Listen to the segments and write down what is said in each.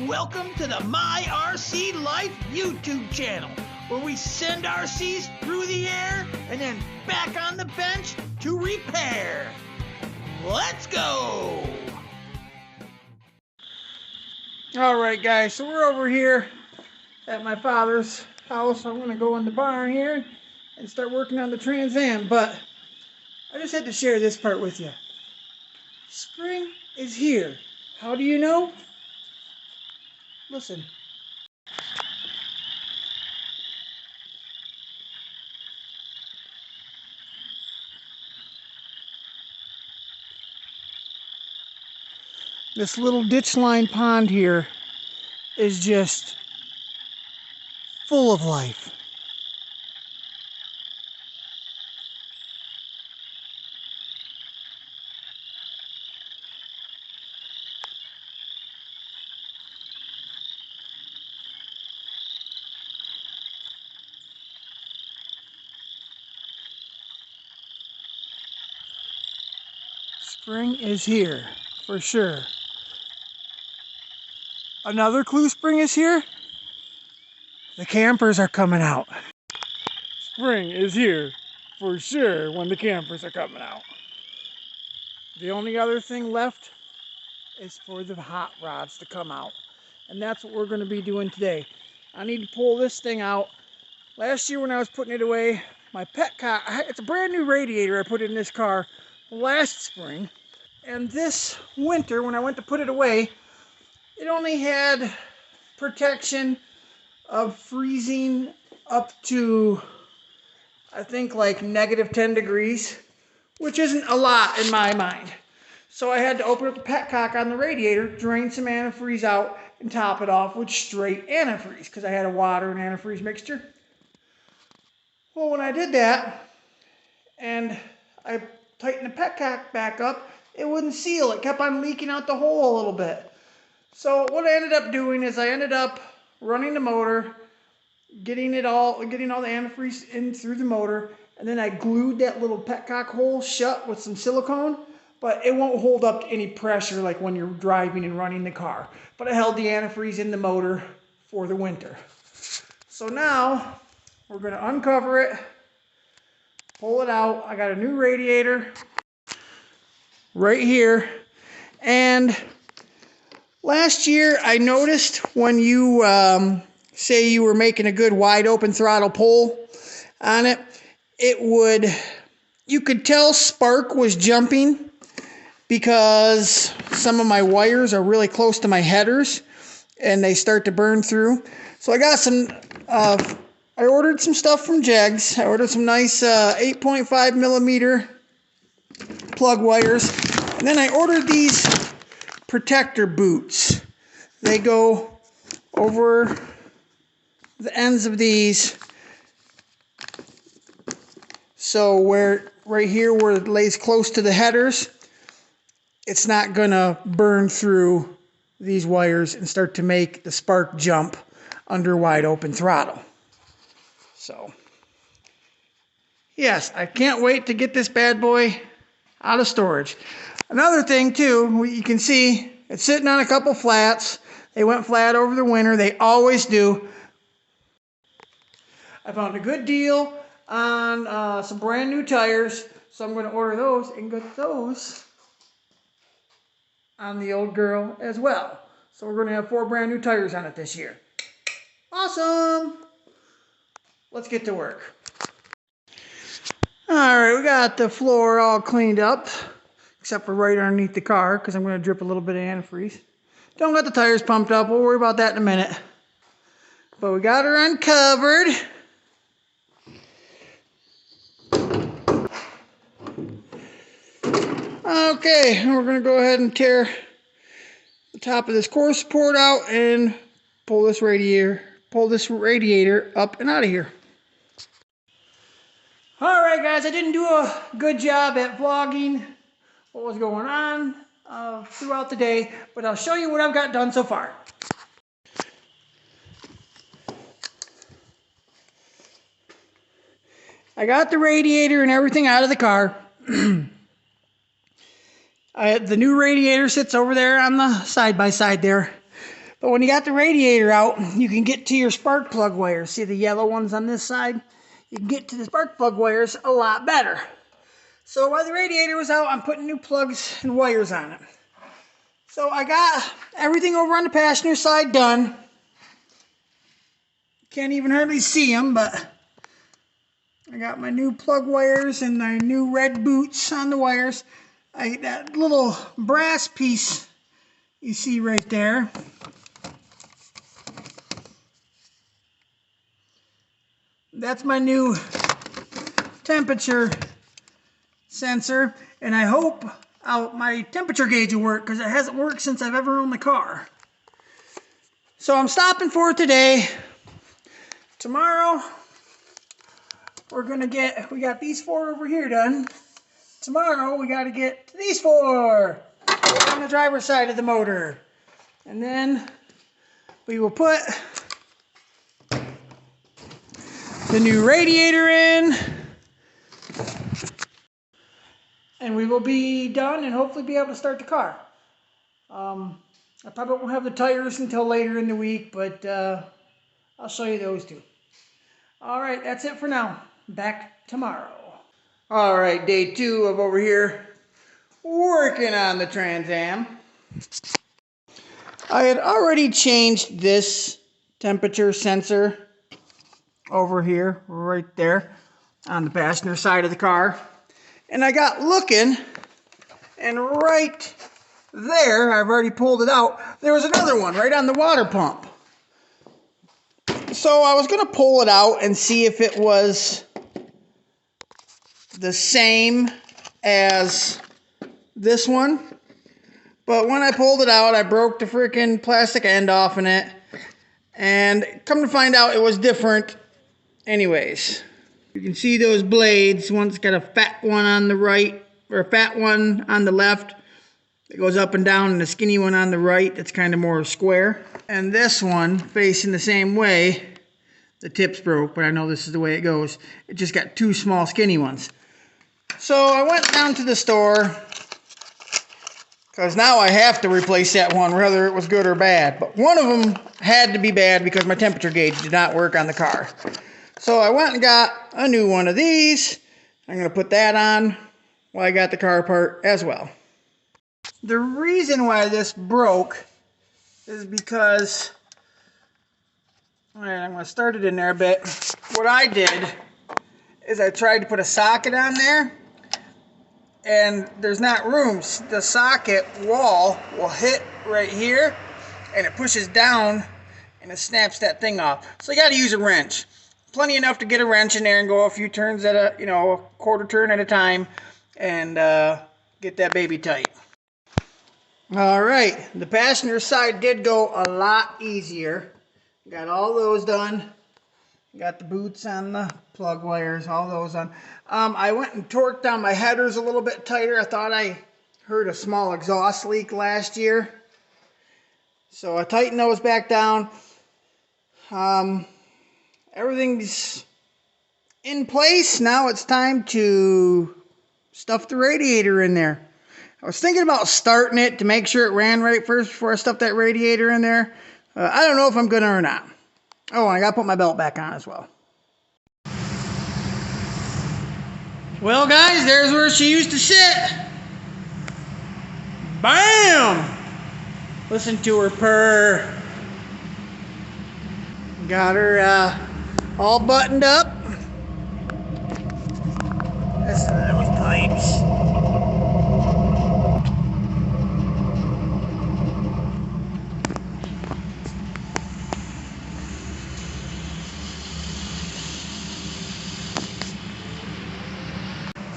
and welcome to the My RC Life YouTube channel, where we send RCs through the air and then back on the bench to repair. Let's go! Alright guys, so we're over here at my father's house. I'm going to go in the barn here and start working on the Trans Am, but I just had to share this part with you. Spring is here. How do you know? Listen. This little ditch line pond here is just full of life. Spring is here, for sure. Another clue spring is here. The campers are coming out. Spring is here, for sure, when the campers are coming out. The only other thing left is for the hot rods to come out. And that's what we're going to be doing today. I need to pull this thing out. Last year when I was putting it away, my petcock, it's a brand new radiator I put in this car last spring. And this winter, when I went to put it away, it only had protection of freezing up to, I think, like -10 degrees, which isn't a lot in my mind. So I had to open up the petcock on the radiator, drain some antifreeze out, and top it off with straight antifreeze, because I had a water and antifreeze mixture. Well, when I did that, and I tightened the petcock back up, it wouldn't seal. It kept on leaking out the hole a little bit. So what I ended up doing is I ended up running the motor, getting all the antifreeze in through the motor, and then I glued that little petcock hole shut with some silicone, but it won't hold up to any pressure like when you're driving and running the car. But I held the antifreeze in the motor for the winter. So now we're going to uncover it, pull it out. I got a new radiator right here, and last year I noticed when you say you were making a good wide open throttle pull on it, you could tell spark was jumping because some of my wires are really close to my headers and they start to burn through. So I got I ordered some stuff from Jegs. I ordered some nice 8.5 millimeter plug wires, and then I ordered these protector boots. They go over the ends of these, so right here where it lays close to the headers, it's not gonna burn through these wires and start to make the spark jump under wide open throttle. So yes, I can't wait to get this bad boy out of storage. Another thing too, you can see it's sitting on a couple flats. They went flat over the winter. They always do. I found a good deal on some brand new tires, so I'm going to order those and get those on the old girl as well. So we're going to have 4 brand new tires on it this year. Awesome! Let's get to work. Alright, we got the floor all cleaned up, except for right underneath the car, because I'm going to drip a little bit of antifreeze. Don't got the tires pumped up. We'll worry about that in a minute. But we got her uncovered. Okay, and we're going to go ahead and tear the top of this core support out and pull this radiator up and out of here. Alright guys, I didn't do a good job at vlogging what was going on throughout the day, but I'll show you what I've got done so far. I got the radiator and everything out of the car. The new radiator sits over there on the side-by-side there. But when you got the radiator out, you can get to your spark plug wires. See the yellow ones on this side? You can get to the spark plug wires a lot better. So while the radiator was out, I'm putting new plugs and wires on it. So I got everything over on the passenger side done. Can't even hardly see them, but I got my new plug wires and my new red boots on the wires. That little brass piece you see right there, that's my new temperature sensor, and I hope my temperature gauge will work, because it hasn't worked since I've ever owned the car. So I'm stopping for today. Tomorrow we got these 4 over here done. Tomorrow we got to get to these 4 on the driver's side of the motor, and then we will put the new radiator in, and we will be done and hopefully be able to start the car. I probably won't have the tires until later in the week, but I'll show you those too. All right, that's it for now. Back tomorrow. All right, day 2 of over here working on the Trans Am. I had already changed this temperature sensor over here, right there, on the passenger side of the car. And I got looking, and right there, I've already pulled it out, there was another one right on the water pump. So I was going to pull it out and see if it was the same as this one. But when I pulled it out, I broke the freaking plastic end off in it. And come to find out, it was different anyways. You can see those blades. One's got a fat one on the right, or a fat one on the left. It goes up and down, and the skinny one on the right, that's kind of more square. And this one, facing the same way, the tip's broke, but I know this is the way it goes. It just got 2 small skinny ones. So I went down to the store, because now I have to replace that one, whether it was good or bad. But one of them had to be bad because my temperature gauge did not work on the car. So I went and got a new one of these. I'm going to put that on while I got the car apart as well. The reason why this broke is because, all right, I'm going to start it in there a bit. What I did is I tried to put a socket on there, and there's not room. The socket wall will hit right here, and it pushes down, and it snaps that thing off. So you got to use a wrench. Plenty enough to get a wrench in there and go a few turns at a, a quarter turn at a time, and get that baby tight. All right, the passenger side did go a lot easier. Got all those done. Got the boots on the plug wires, all those on. I went and torqued down my headers a little bit tighter. I thought I heard a small exhaust leak last year. So I tightened those back down. Everything's in place. Now it's time to stuff the radiator in there. I was thinking about starting it to make sure it ran right first before I stuff that radiator in there. I don't know if I'm gonna or not. Oh, and I gotta put my belt back on as well. Well, guys, there's where she used to sit. Bam! Listen to her purr. Got her all buttoned up. Listen to those pipes.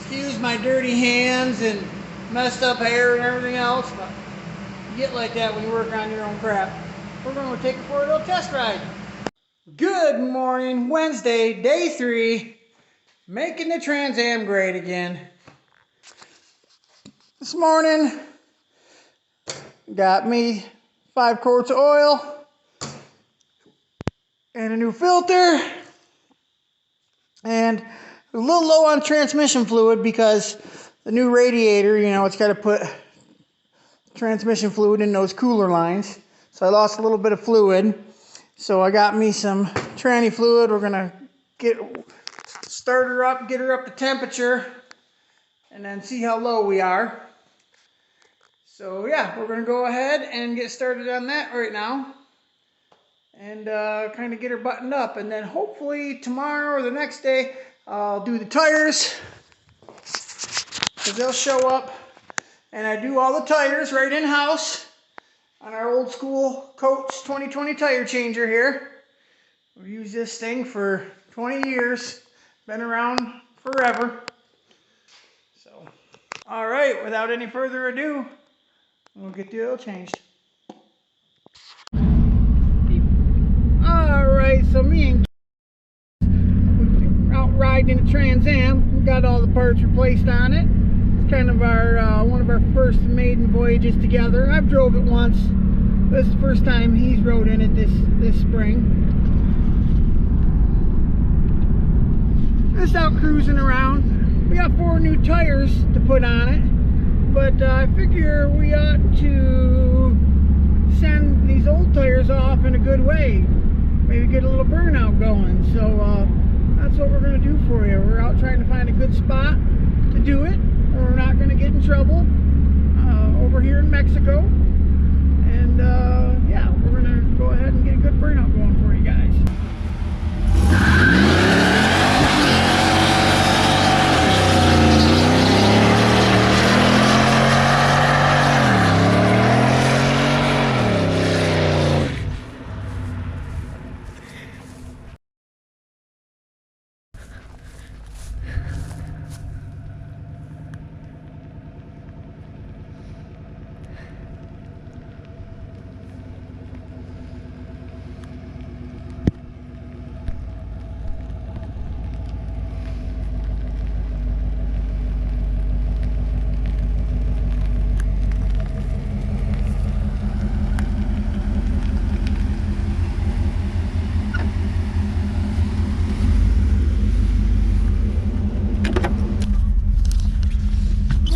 Excuse my dirty hands and messed up hair and everything else, but you get like that when you work on your own crap. We're going to take it for a little test ride. Good morning, Wednesday, day 3, making the Trans Am great again. This morning, got me 5 quarts of oil and a new filter, and a little low on transmission fluid because the new radiator, it's got to put transmission fluid in those cooler lines. So I lost a little bit of fluid. So I got me some tranny fluid. We're gonna start her up, get her up to temperature, and then see how low we are. So yeah, we're gonna go ahead and get started on that right now, and kind of get her buttoned up, and then hopefully tomorrow or the next day I'll do the tires, because they'll show up, and I do all the tires right in house on our old school Coach 2020 tire changer here. We've used this thing for 20 years, been around forever. So, all right, without any further ado, we'll get the oil changed. All right, so me and out riding in the Trans Am. We got all the parts replaced on it. It's kind of our one of our first maiden voyages together. I've drove it once. This is the first time he's rode in it this spring. Just out cruising around. We got 4 new tires to put on it, but I figure we ought to send these old tires off in a good way. Maybe get a little burnout going. So that's what we're going to do for you. We're out trying to find a good spot to do it, or we're not going to get in trouble over here in Mexico. And yeah, we're going to go ahead and get a good burnout going for you guys.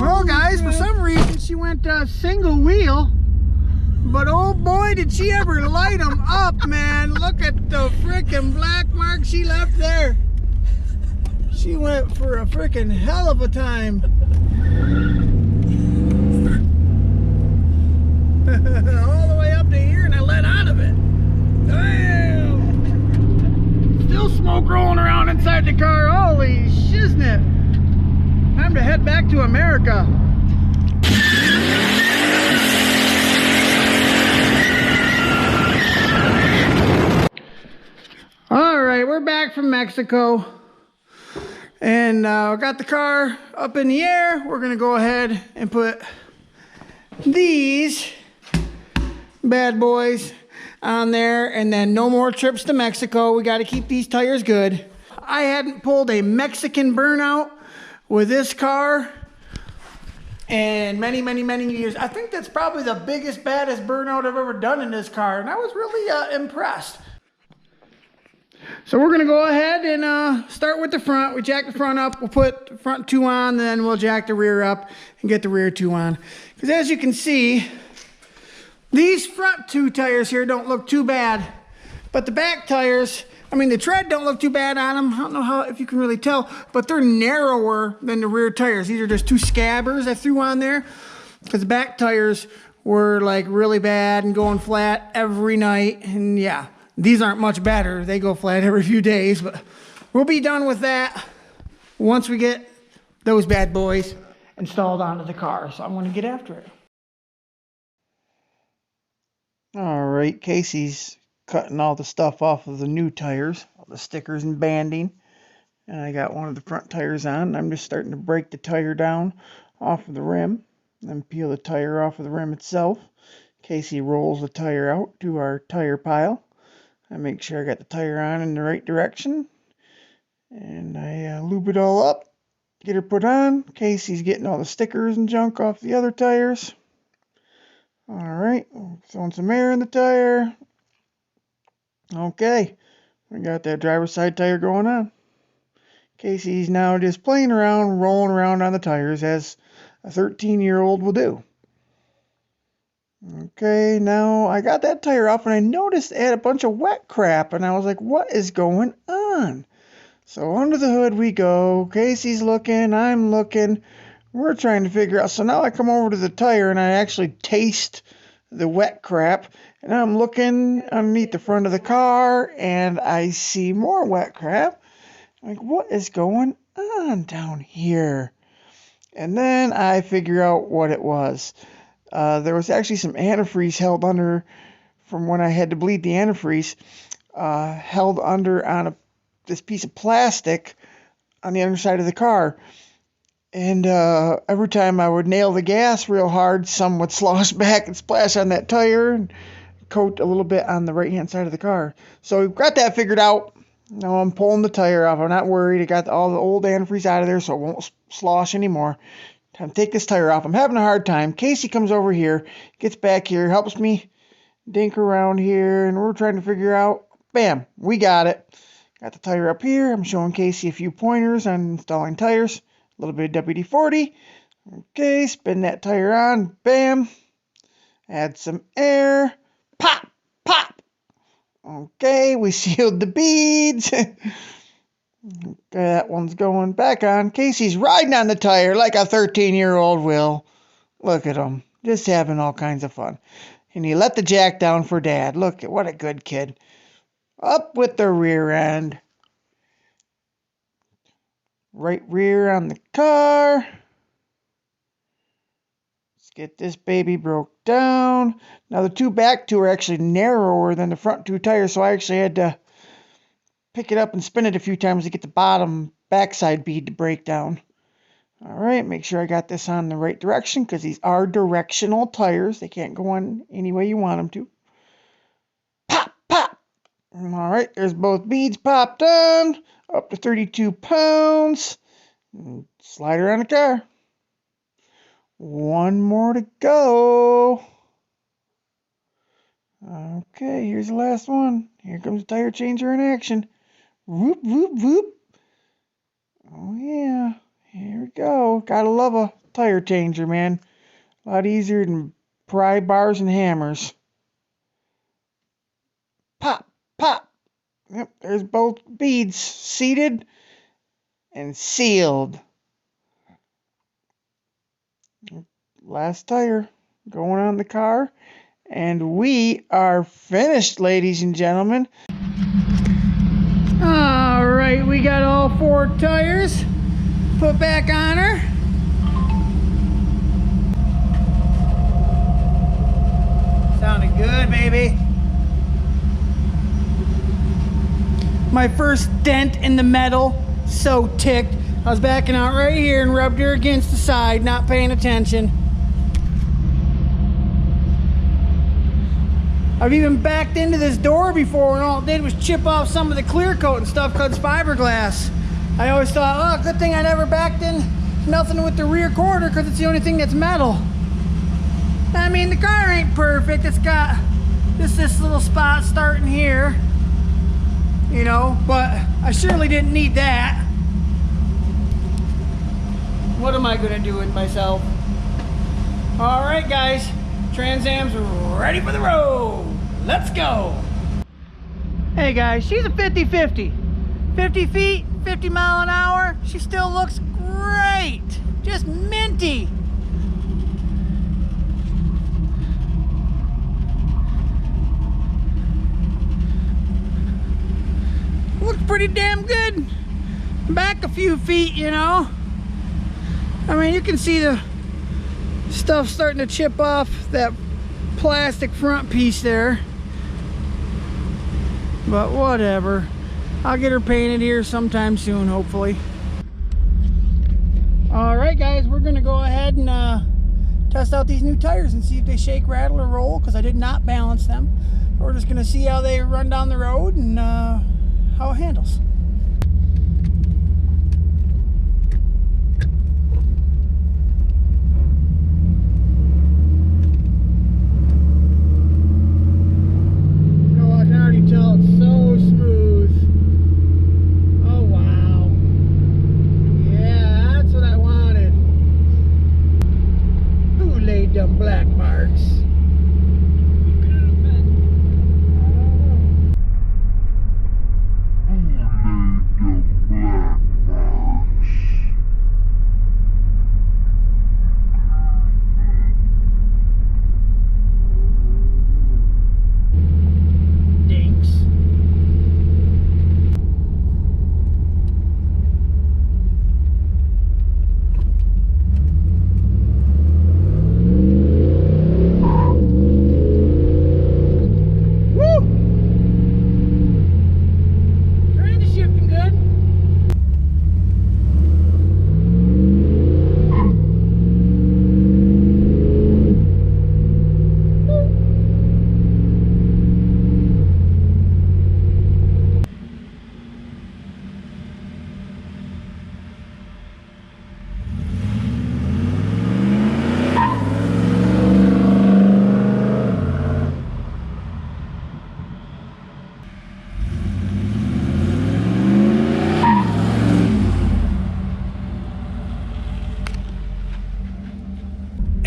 Well, guys, for some reason she went single wheel, but oh boy did she ever light them up, man. Look at the freaking black mark she left there. She went for a freaking hell of a time. All the way up to here, and I let out of it. Damn! Still smoke rolling around inside the car. Holy shiznit. Time to head back to America. All right, we're back from Mexico, and got the car up in the air. We're gonna go ahead and put these bad boys on there, and then no more trips to Mexico. We got to keep these tires good. I hadn't pulled a Mexican burnout with this car in many years. I think that's probably the biggest, baddest burnout I've ever done in this car, and I was really impressed. So we're gonna go ahead and start with the front. We jack the front up, we'll put the front 2 on, then we'll jack the rear up and get the rear 2 on. Because as you can see, these front 2 tires here don't look too bad, but the back tires, I mean, the tread don't look too bad on them. I don't know if you can really tell, but they're narrower than the rear tires. These are just 2 scabbers I threw on there, because the back tires were like really bad and going flat every night. And yeah, these aren't much better. They go flat every few days, but we'll be done with that once we get those bad boys installed onto the car. So I'm going to get after it. All right, Casey's cutting all the stuff off of the new tires, all the stickers and banding, and I got one of the front tires on, and I'm just starting to break the tire down off of the rim, then peel the tire off of the rim itself. Casey rolls the tire out to our tire pile. I make sure I got the tire on in the right direction, and I lube it all up, get her put on. Casey's getting all the stickers and junk off the other tires. All right, throwing some air in the tire. Okay, we got that driver's side tire going on. Casey's now just playing around, rolling around on the tires as a 13-year-old will do. Okay, now I got that tire off and I noticed it had a bunch of wet crap and I was like, what is going on? So under the hood we go. Casey's looking, I'm looking. We're trying to figure out. So now I come over to the tire and I actually taste the wet crap. And I'm looking underneath the front of the car and I see more wet crap. I'm like, what is going on down here? And then I figure out what it was. There was actually some antifreeze held under from when I had to bleed the antifreeze, held under on this piece of plastic on the underside of the car. And every time I would nail the gas real hard, some would slosh back and splash on that tire and coat a little bit on the right-hand side of the car. So we've got that figured out. Now I'm pulling the tire off. I'm not worried. I got all the old antifreeze out of there so it won't slosh anymore. Time to take this tire off. I'm having a hard time. Casey comes over here, gets back here, helps me dink around here, and we're trying to figure out. Bam, we got it. Got the tire up here. I'm showing Casey a few pointers on installing tires. A little bit of WD-40. Okay, spin that tire on. Bam. Add some air. Pop, pop. Okay, we sealed the beads. Okay, that one's going back on. Casey's riding on the tire like a 13-year-old will. Look at him, just having all kinds of fun. And he let the jack down for Dad. Look at what a good kid. Up with the rear end. Right rear on the car. Let's get this baby broke down. Now the two back two are actually narrower than the front two tires, so I actually had to pick it up and spin it a few times to get the bottom backside bead to break down. All right, make sure I got this on the right direction because these are directional tires. They can't go on any way you want them to. Pop, pop. All right, there's both beads popped on, up to 32 pounds. Slide her on the car. One more to go. Okay, here's the last one. Here comes the tire changer in action. Whoop, whoop, whoop. Oh, yeah. Here we go. Gotta love a tire changer, man. A lot easier than pry bars and hammers. Pop, pop. Yep, there's both beads seated and sealed. Last tire going on the car. And we are finished, ladies and gentlemen. All right, we got all 4 tires put back on her. Sounding good, baby. My first dent in the metal, so ticked. I was backing out right here and rubbed her against the side, not paying attention. I've even backed into this door before and all it did was chip off some of the clear coat and stuff because it's fiberglass. I always thought, oh, good thing I never backed in nothing with the rear quarter because it's the only thing that's metal. I mean, the car ain't perfect. It's got just this little spot starting here, you know, but I surely didn't need that. What am I gonna do with myself? All right, guys, Trans Am's ready for the road. Let's go. Hey guys, she's a 50-50. 50 feet, 50 mile an hour. She still looks great. Just minty. Looks pretty damn good. Back a few feet, you know. I mean, you can see the stuff starting to chip off that plastic front piece there. But whatever. I'll get her painted here sometime soon, hopefully. Alright guys, we're going to go ahead and test out these new tires and see if they shake, rattle, or roll, because I did not balance them. We're just going to see how they run down the road and how it handles. Tell it's so smooth. Oh wow. Yeah, that's what I wanted. Who laid them black marks?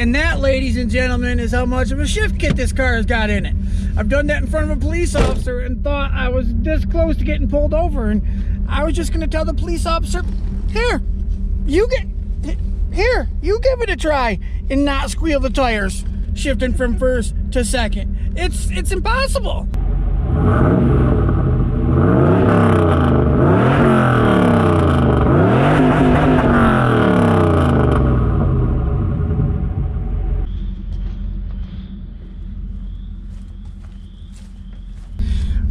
And that, ladies and gentlemen, is how much of a shift kit this car has got in it. I've done that in front of a police officer and thought I was this close to getting pulled over, and I was just gonna tell the police officer, here, you give it a try and not squeal the tires, shifting from first to second. It's impossible.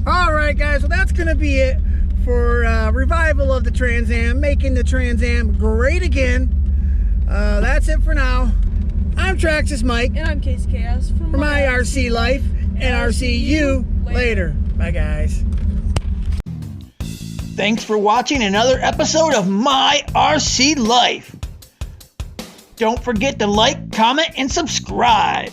Alright guys, well that's going to be it for revival of the Trans Am, making the Trans Am great again. That's it for now. I'm Traxxas Mike. And I'm Case Chaos for my RC Life, and I'll see you later. Bye guys. Thanks for watching another episode of My RC Life. Don't forget to like, comment, and subscribe.